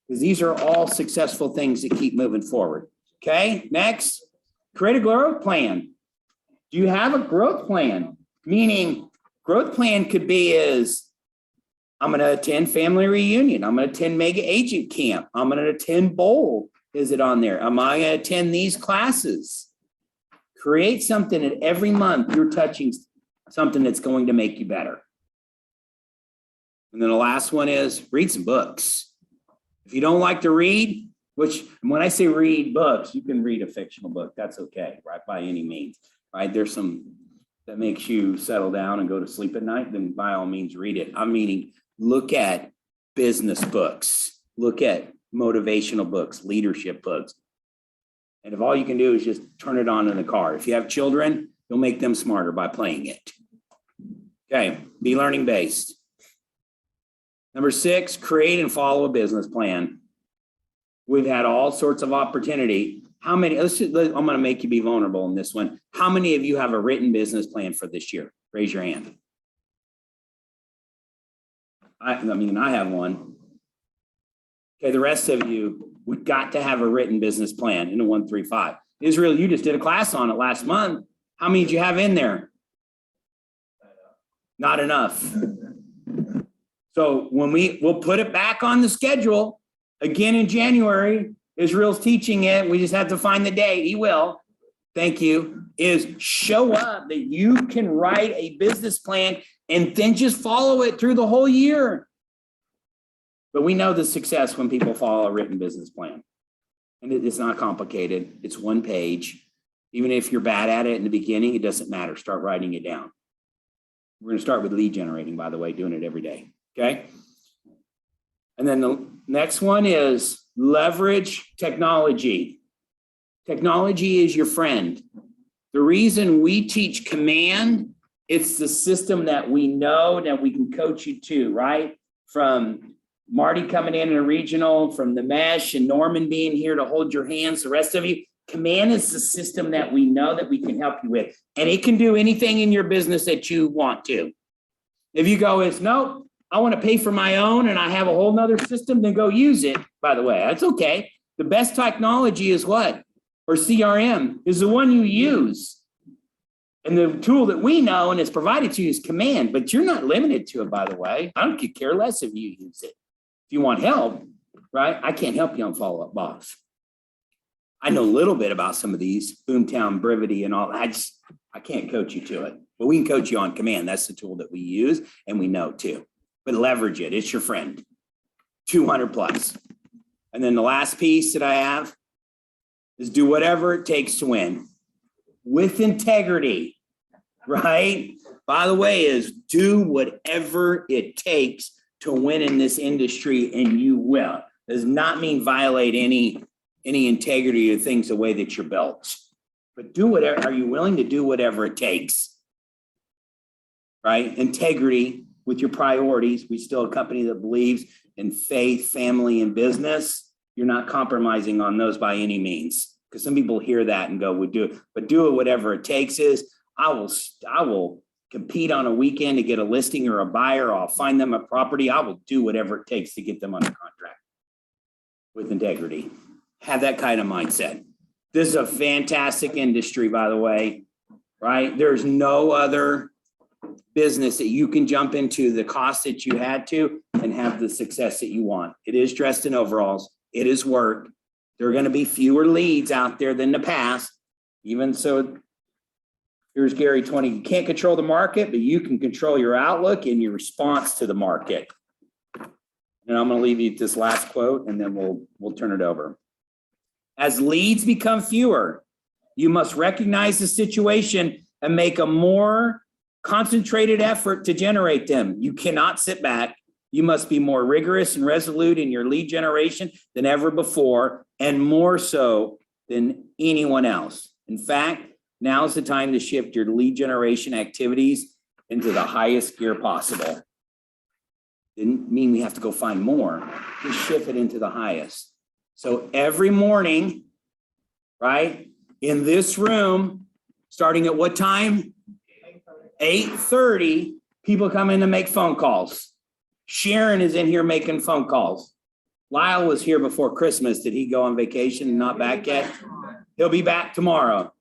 Because these are all successful things that keep moving forward. Okay, next, create a growth plan. Do you have a growth plan? Meaning, growth plan could be I'm going to attend family reunion. I'm going to attend mega agent camp. I'm going to attend bowl. Is it on there? Am I going to attend these classes? Create something that every month you're touching something that's going to make you better. And then the last one is read some books. If you don't like to read, which when I say read books, you can read a fictional book. That's okay, right? By any means, right? There's some that makes you settle down and go to sleep at night, then by all means read it. I'm meaning look at business books, look at motivational books, leadership books. And if all you can do is just turn it on in the car. If you have children, you'll make them smarter by playing it. Okay, be learning based. Number 6, create and follow a business plan. We've had all sorts of opportunity. How many, I'm going to make you be vulnerable in this one. How many of you have a written business plan for this year? Raise your hand. I have one. Okay, the rest of you, we've got to have a written business plan in the 135. Israel, you just did a class on it last month. How many did you have in there? Not enough. So when we'll put it back on the schedule again in January, Israel's teaching it. We just have to find the date. He will. Thank you. Is show up that you can write a business plan and then just follow it through the whole year. But we know the success when people follow a written business plan. And it's not complicated. It's one page. Even if you're bad at it in the beginning, it doesn't matter. Start writing it down. We're going to start with lead generating, by the way, doing it every day. Okay. And then the next one is leverage technology. Technology is your friend. The reason we teach command, it's the system that we know that we can coach you to, right? From Marty coming in a regional, from the mesh and Norman being here to hold your hands, the rest of you. Command is the system that we know that we can help you with. And it can do anything in your business that you want to. If you go, nope, I want to pay for my own and I have a whole nother system, then go use it. By the way, that's okay. The best technology is what? Or CRM is the one you use. And the tool that we know and is provided to you is command, but you're not limited to it, by the way. I don't care less if you use it. If you want help, right? I can't help you on Follow Up Boss. I know a little bit about some of these, Boomtown, Brevity, and all. I can't coach you to it, but we can coach you on command. That's the tool that we use and we know too. But leverage it. It's your friend. 200 plus. And then the last piece that I have is do whatever it takes to win with integrity, right? By the way, is do whatever it takes to win in this industry and you will. Does not mean violate any any integrity or things the way that you're built. But do whatever, are you willing to do whatever it takes? Right? Integrity with your priorities. We still a company that believes in faith, family, and business. You're not compromising on those by any means. Because some people hear that and go, "We'll do it," but do it whatever it takes is. I will compete on a weekend to get a listing or a buyer, or I'll find them a property. I will do whatever it takes to get them under contract with integrity. Have that kind of mindset. This is a fantastic industry, by the way, right? There's no other business that you can jump into the cost that you had to and have the success that you want. It is dressed in overalls. It is work. There are going to be fewer leads out there than the past. Even so, here's Gary 20. You can't control the market, but you can control your outlook and your response to the market. And I'm going to leave you with this last quote, and then we'll turn it over. As leads become fewer, you must recognize the situation and make a more concentrated effort to generate them. You cannot sit back. You must be more rigorous and resolute in your lead generation than ever before, and more so than anyone else. In fact, now is the time to shift your lead generation activities into the highest gear possible. Didn't mean we have to go find more, just shift it into the highest. So every morning, right, in this room, starting at what time? 8:30, people come in to make phone calls. Sharon is in here making phone calls. Lyle was here before Christmas. Did he go on vacation and not back yet? He'll be back tomorrow.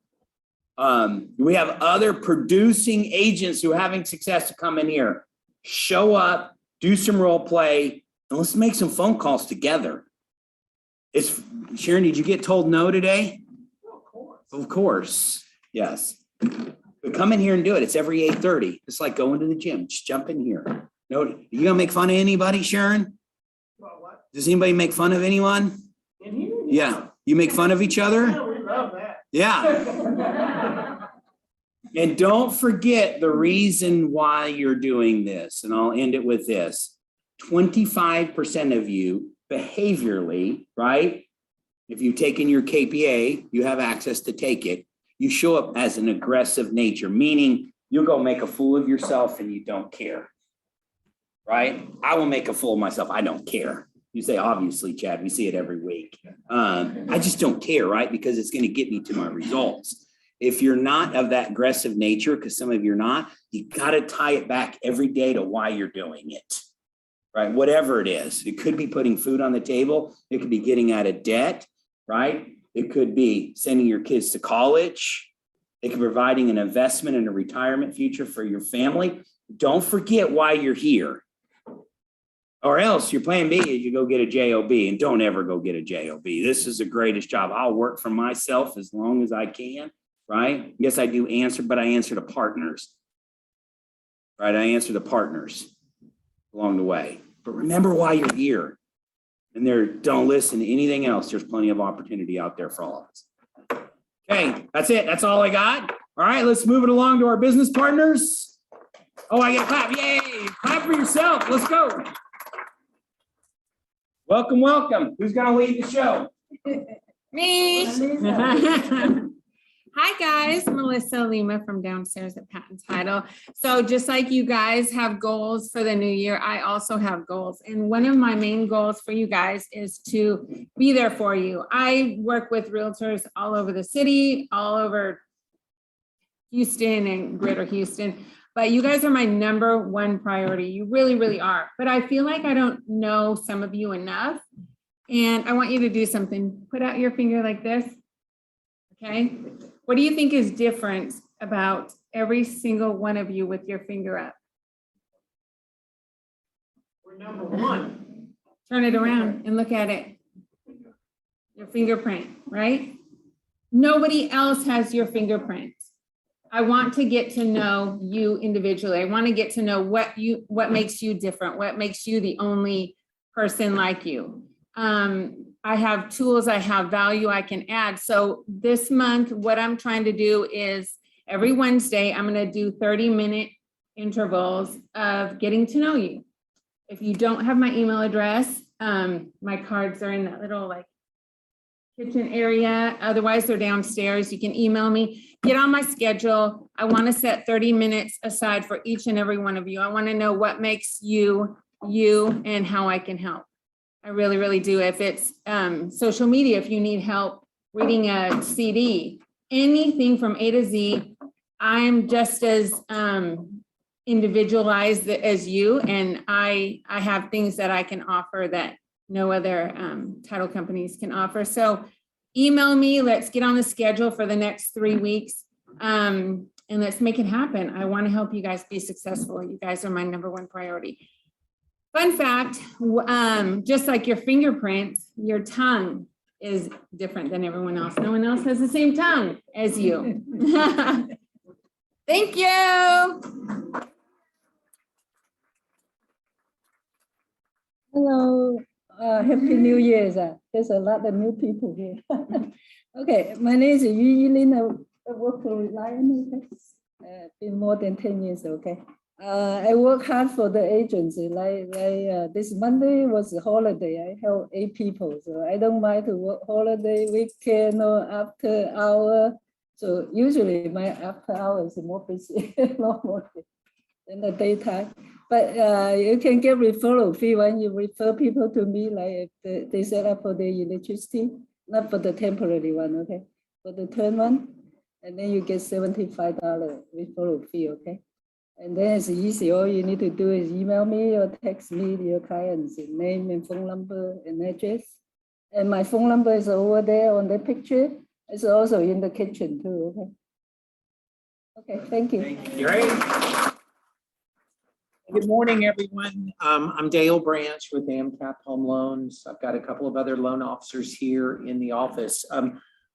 We have other producing agents who are having success to come in here. Show up, do some role play, and let's make some phone calls together. Sharon, did you get told no today? Of course, yes. But come in here and do it. It's every 8:30. It's like going to the gym. Just jump in here. No, you gonna make fun of anybody, Sharon? Does anybody make fun of anyone? Yeah. You make fun of each other? We love that. Yeah. And don't forget the reason why you're doing this. And I'll end it with this. 25% of you behaviorally, right? If you've taken your KPA, you have access to take it. You show up as an aggressive nature, meaning you'll go make a fool of yourself and you don't care, right? I will make a fool of myself. I don't care. You say, obviously, Chad, we see it every week. I just don't care, right? Because it's going to get me to my results. If you're not of that aggressive nature, because some of you are not, you got to tie it back every day to why you're doing it, right? Whatever it is. It could be putting food on the table. It could be getting out of debt, right? It could be sending your kids to college. It could be providing an investment in a retirement future for your family. Don't forget why you're here. Or else your plan B is you go get a JOB, and don't ever go get a JOB. This is the greatest job. I'll work for myself as long as I can, right? Yes, I do answer, but I answer to partners, right? I answer to partners along the way. But remember why you're here. And don't listen to anything else. There's plenty of opportunity out there for all of us. Okay, that's it. That's all I got. All right, let's move it along to our business partners. Oh, I get a clap. Yay. Clap for yourself. Let's go. Welcome, welcome. Who's going to lead the show? Me. Hi, guys. Melissa Lima from downstairs at Patent Title. So just like you guys have goals for the new year, I also have goals. And one of my main goals for you guys is to be there for you. I work with realtors all over the city, all over Houston and greater Houston. But you guys are my number one priority. You really, really are. But I feel like I don't know some of you enough. And I want you to do something. Put out your finger like this. Okay. What do you think is different about every single one of you with your finger up? We're number one. Turn it around and look at it. Your fingerprint, right? Nobody else has your fingerprint. I want to get to know you individually. I want to get to know what makes you different, what makes you the only person like you. I have tools, I have value I can add. So this month, what I'm trying to do is every Wednesday, I'm going to do 30-minute intervals of getting to know you. If you don't have my email address, my cards are in that little kitchen area. Otherwise, they're downstairs. You can email me, get on my schedule. I want to set 30 minutes aside for each and every one of you. I want to know what makes you, you, and how I can help. I really, really do. If it's social media, if you need help reading a CD, anything from A to Z, I'm just as individualized as you, and I have things that I can offer that no other title companies can offer. So email me, let's get on the schedule for the next 3 weeks, and let's make it happen. I want to help you guys be successful. You guys are my #1 priority. Fun fact, just like your fingerprints, your tongue is different than everyone else. No one else has the same tongue as you. Thank you. Hello, Happy New Year. There's a lot of new people here. Okay, my name is Yu Yilin. I work for Reliance. Been more than 10 years, okay. I work hard for the agency. Like this Monday was a holiday. I help 8 people, so I don't mind to work holiday, weekend, or after hour. So usually my after hours is more busy normally than the daytime. But you can get referral fee when you refer people to me, like if they set up for the electricity, not for the temporary one, okay? For the term one, and then you get $75 referral fee, okay? And then it's easy. All you need to do is email me or text me your client's name and phone number and address. And my phone number is over there on the picture. It's also in the kitchen too, okay? Okay, thank you. Great. Good morning, everyone. I'm Dale Branch with AMCAP Home Loans. I've got a couple of other loan officers here in the office.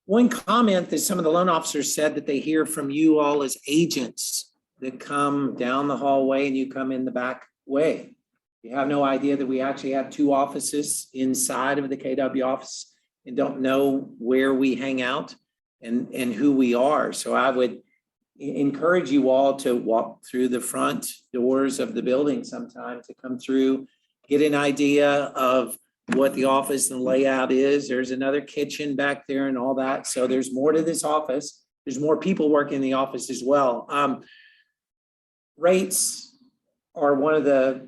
One comment that some of the loan officers said that they hear from you all as agents that come down the hallway and you come in the back way. You have no idea that we actually have 2 offices inside of the KW office and don't know where we hang out and who we are. So I would encourage you all to walk through the front doors of the building sometime, to come through, get an idea of what the office and layout is. There's another kitchen back there and all that. So there's more to this office. There's more people working in the office as well. Rates are one of the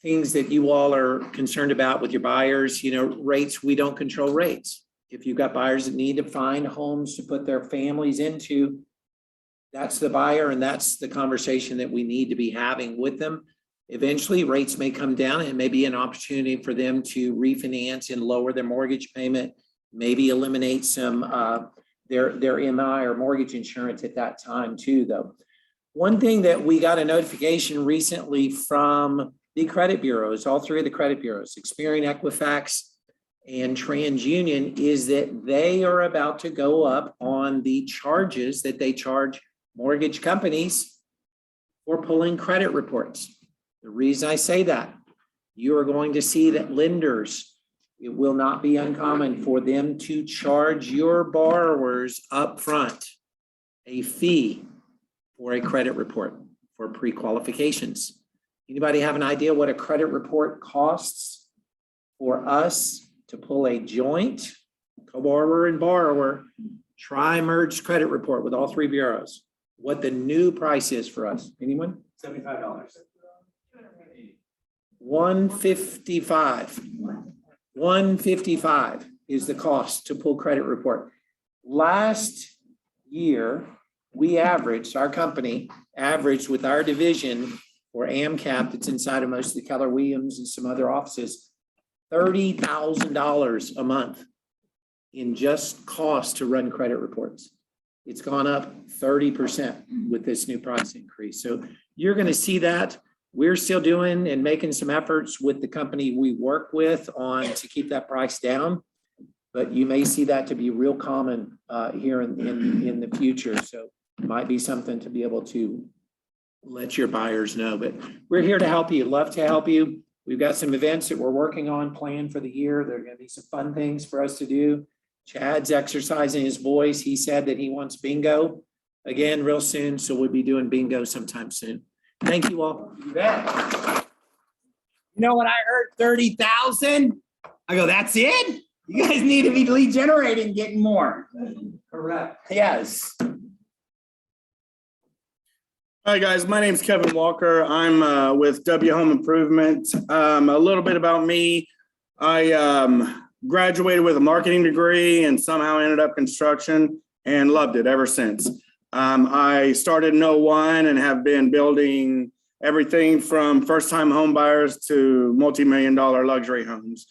things that you all are concerned about with your buyers. You know, rates, we don't control rates. If you've got buyers that need to find homes to put their families into, that's the buyer, and that's the conversation that we need to be having with them. Eventually, rates may come down, and it may be an opportunity for them to refinance and lower their mortgage payment, maybe eliminate some their MI or mortgage insurance at that time too, though. One thing that we got a notification recently from the credit bureaus, all 3 of the credit bureaus, Experian, Equifax, and TransUnion, is that they are about to go up on the charges that they charge mortgage companies for pulling credit reports. The reason I say that, you are going to see that lenders, it will not be uncommon for them to charge your borrowers upfront a fee for a credit report for pre-qualifications. Anybody have an idea what a credit report costs for us to pull a joint co-borrower and borrower tri-merged credit report with all 3 bureaus? What the new price is for us? Anyone? $75. $155. $155 is the cost to pull credit report. Last year, we averaged, our company averaged with our division or AMCAP that's inside of most of the Keller Williams and some other offices, $30,000 a month in just cost to run credit reports. It's gone up 30% with this new price increase. So you're going to see that. We're still doing and making some efforts with the company we work with on to keep that price down. But you may see that to be real common here in the future. So it might be something to be able to let your buyers know. But we're here to help you. Love to help you. We've got some events that we're working on planned for the year. There are going to be some fun things for us to do. Chad's exercising his voice. He said that he wants bingo again real soon. So we'll be doing bingo sometime soon. Thank you all. You bet. You know when I heard 30,000, I go, that's it? You guys need to be lead generating, getting more. Correct. Yes. Hi, guys. My name's Kevin Walker. I'm with W Home Improvement. A little bit about me. I graduated with a marketing degree and somehow ended up construction and loved it ever since. I started in 01 and have been building everything from first-time home buyers to multi-million-dollar luxury homes.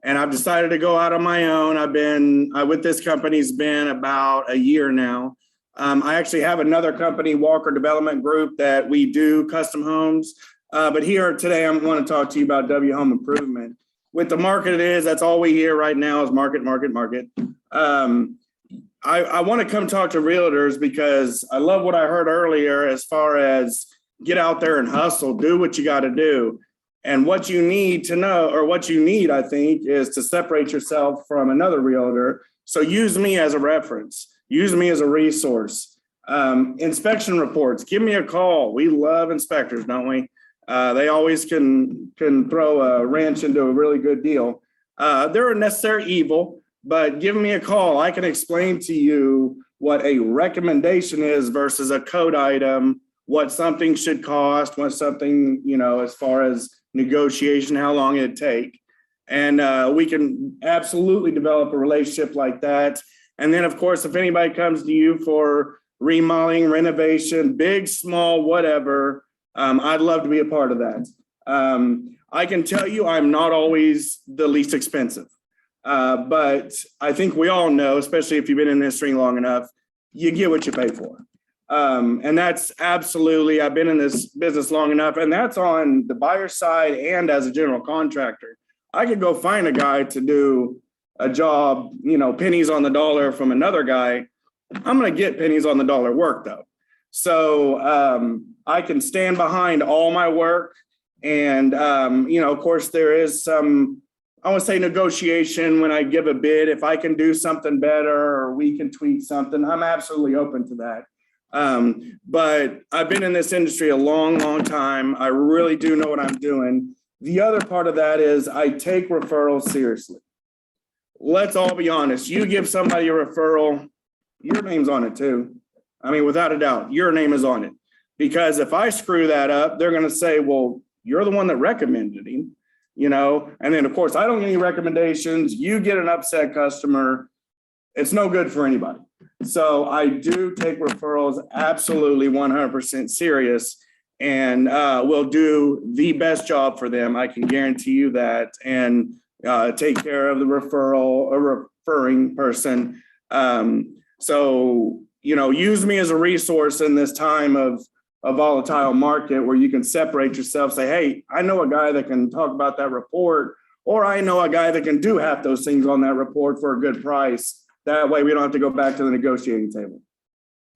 And I've decided to go out on my own. I've been with this company's been about a year now. I actually have another company, Walker Development Group, that we do custom homes. But here today, I want to talk to you about W Home Improvement. With the market it is, that's all we hear right now is market, market, market. I want to come talk to realtors because I love what I heard earlier as far as get out there and hustle, do what you got to do. And what you need to know, or what you need, I think, is to separate yourself from another realtor. So use me as a reference. Use me as a resource. Inspection reports, give me a call. We love inspectors, don't we? They always can throw a wrench into a really good deal. They're a necessary evil, but give me a call. I can explain to you what a recommendation is versus a code item, what something should cost, what something, as far as negotiation, how long it'd take. And we can absolutely develop a relationship like that. And then, of course, if anybody comes to you for remodeling, renovation, big, small, whatever, I'd love to be a part of that. I can tell you I'm not always the least expensive, but I think we all know, especially if you've been in this ring long enough, you get what you pay for. And that's absolutely, I've been in this business long enough, and that's on the buyer side and as a general contractor. I could go find a guy to do a job, pennies on the dollar from another guy. I'm going to get pennies on the dollar work though. So I can stand behind all my work. And, of course, there is some, I want to say negotiation when I give a bid. If I can do something better or we can tweak something, I'm absolutely open to that. But I've been in this industry a long, long time. I really do know what I'm doing. The other part of that is I take referrals seriously. Let's all be honest. You give somebody a referral, your name's on it too. I mean, without a doubt, your name is on it. Because if I screw that up, they're going to say, well, you're the one that recommended him, and then of course, I don't get any recommendations. You get an upset customer. It's no good for anybody. So I do take referrals absolutely 100% serious, and will do the best job for them. I can guarantee you that, and take care of the referral or referring person. So, use me as a resource in this time of a volatile market where you can separate yourself, say, hey, I know a guy that can talk about that report, or I know a guy that can do half those things on that report for a good price. That way we don't have to go back to the negotiating table.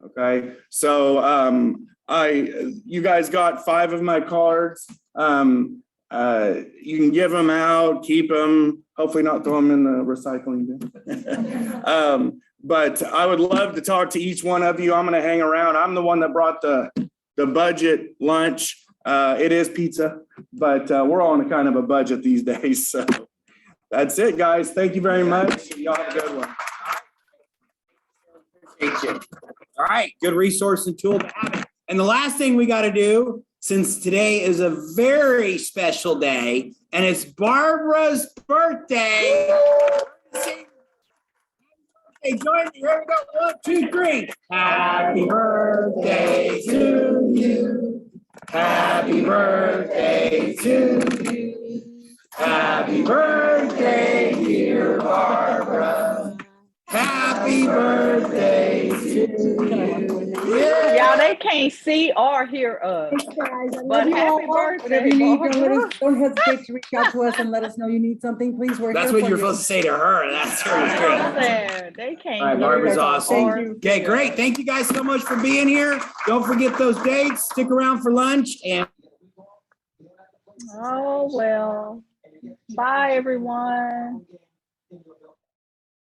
Okay. So you guys got 5 of my cards. You can give them out, keep them, hopefully not throw them in the recycling bin. But I would love to talk to each one of you. I'm going to hang around. I'm the one that brought the budget lunch. It is pizza, but we're all on a kind of a budget these days. So that's it, guys. Thank you very much. Y'all have a good one. All right, good resource and tool to have it. And the last thing we got to do, since today is a very special day and it's Barbara's birthday. Hey, join me. Here we go. 1, 2, 3. Happy birthday to you. Happy birthday to you. Happy birthday, dear Barbara. Happy birthday to you. Y'all, they can't see or hear us. But happy birthday. Whatever you need, don't hesitate to reach out to us and let us know you need something. Please, we're That's here what for you're you. supposed to say to her. That's her. They can't. All right, hear Barbara's us awesome. or- Okay, great. Thank you guys so much for being here. Don't forget those dates. Stick around for lunch and. Oh, well. Bye, everyone.